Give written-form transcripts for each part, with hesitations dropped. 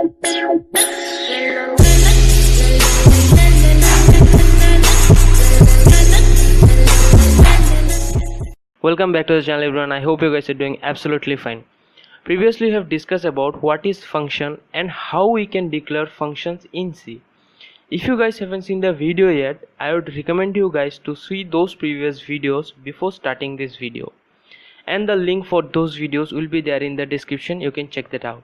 Welcome back to the channel everyone. I hope you guys are doing absolutely fine. Previously we have discussed about what is function and how we can declare functions in C. If you guys haven't seen the video yet, I would recommend you guys to see those previous videos before starting this video. And the link for those videos will be there in the description, you can check that out.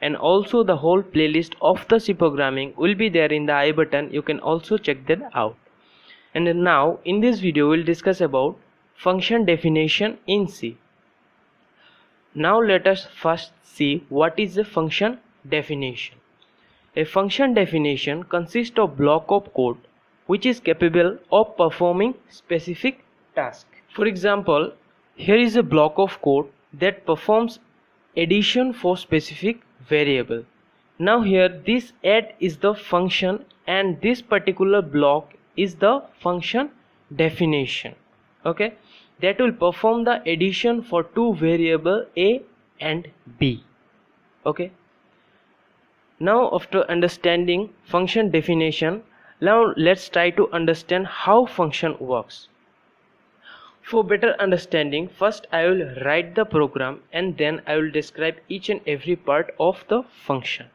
And also the whole playlist of the C programming will be there in the I button, you can also check that out. And now in this video we'll discuss about function definition in C. Now let us first see what is a function definition. A function definition consists of block of code which is capable of performing specific task. For example, here is a block of code that performs addition for specific variable. Now here this add is the function and this particular block is the function definition. Okay, that will perform the addition for two variable A and B. Okay, now after understanding function definition, now let's try to understand how function works. For better understanding, first I will write the program and then I will describe each and every part of the function.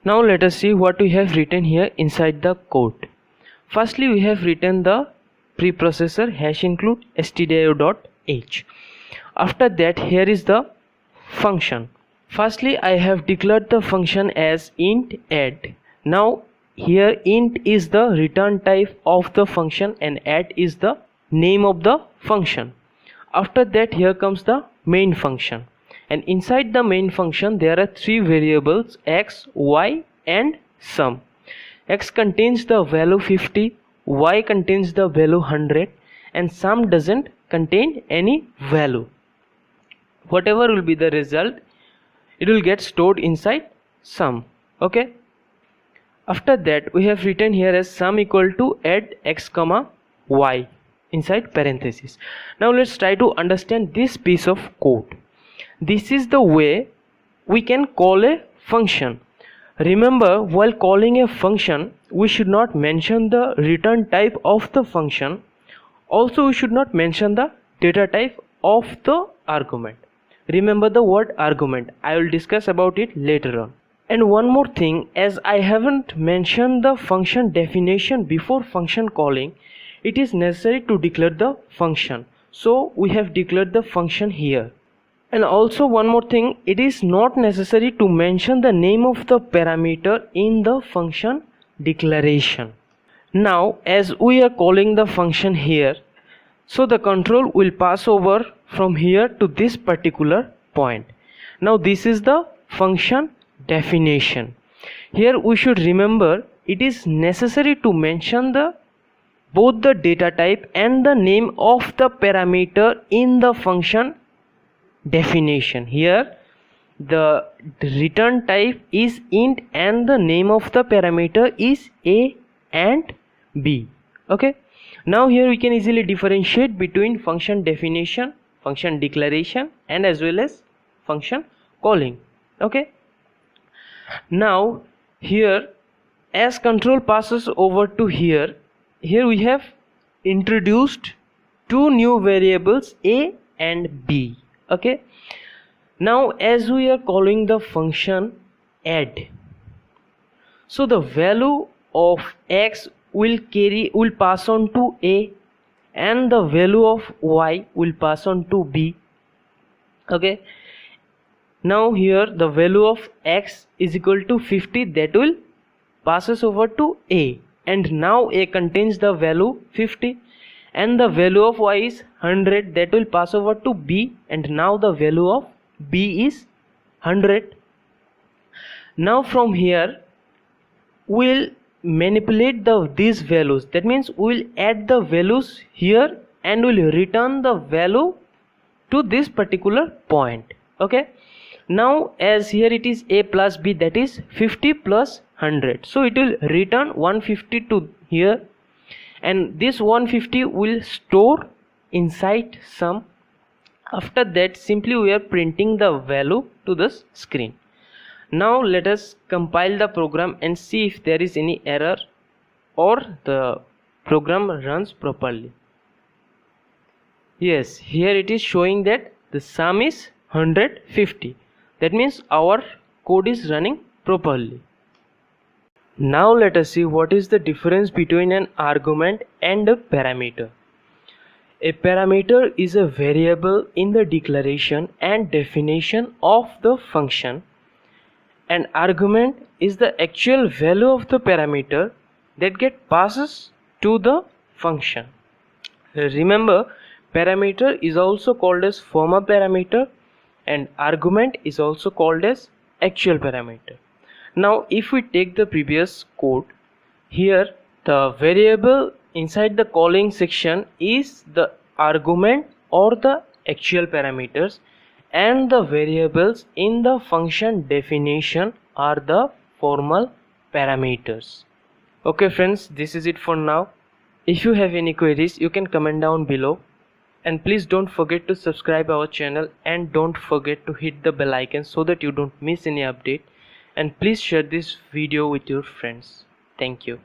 Now let us see what we have written here inside the code. Firstly, we have written the preprocessor #include stdio.h. After that, here is the function. Firstly, I have declared the function as int add. Now here int is the return type of the function and add is the name of the function. After that, here comes the main function. And inside the main function there are three variables x, y and sum. X contains the value 50, y contains the value 100 and sum doesn't contain any value. Whatever will be the result, it will get stored inside sum. Okay. After that we have written here as sum equal to add x comma y inside parenthesis. Now let's try to understand this piece of code. This is the way we can call a function. Remember, while calling a function, we should not mention the return type of the function. Also, we should not mention the data type of the argument. Remember the word argument. I will discuss about it later on. And one more thing, as I haven't mentioned the function definition before function calling, it is necessary to declare the function. So we have declared the function here. And also one more thing, it is not necessary to mention the name of the parameter in the function declaration. Now as we are calling the function here, so the control will pass over from here to this particular point. Now this is the function definition. Here we should remember it is necessary to mention both the data type and the name of the parameter in the function definition. Here the return type is int and the name of the parameter is a and b. Okay, now here we can easily differentiate between function definition, function declaration, and as well as function calling. Okay, now here as control passes over to here we have introduced two new variables a and b. Okay, now as we are calling the function add, so the value of x will pass on to a and the value of y will pass on to b. Okay, now here the value of x is equal to 50, that will passes over to a, and now a contains the value 50, and the value of y is 100, that will pass over to b, and now the value of b is 100. Now from here we'll manipulate these values, that means we'll add the values here and we'll return the value to this particular point. Okay, now as here it is a plus b, that is 50 plus 100, so it will return 150 to here, and this 150 will store inside sum. After that simply we are printing the value to the screen. Now let us compile the program and see if there is any error or the program runs properly. Yes, here it is showing that the sum is 150, that means our code is running properly. Now let us see what is the difference between an argument and a parameter. A parameter is a variable in the declaration and definition of the function. An argument is the actual value of the parameter that get passes to the function. Remember, parameter is also called as former parameter and argument is also called as actual parameter. Now if we take the previous code, here the variable inside the calling section is the argument or the actual parameters, and the variables in the function definition are the formal parameters. Okay friends, this is it for now. If you have any queries, you can comment down below, and please don't forget to subscribe our channel and don't forget to hit the bell icon so that you don't miss any update, and please share this video with your friends. Thank you.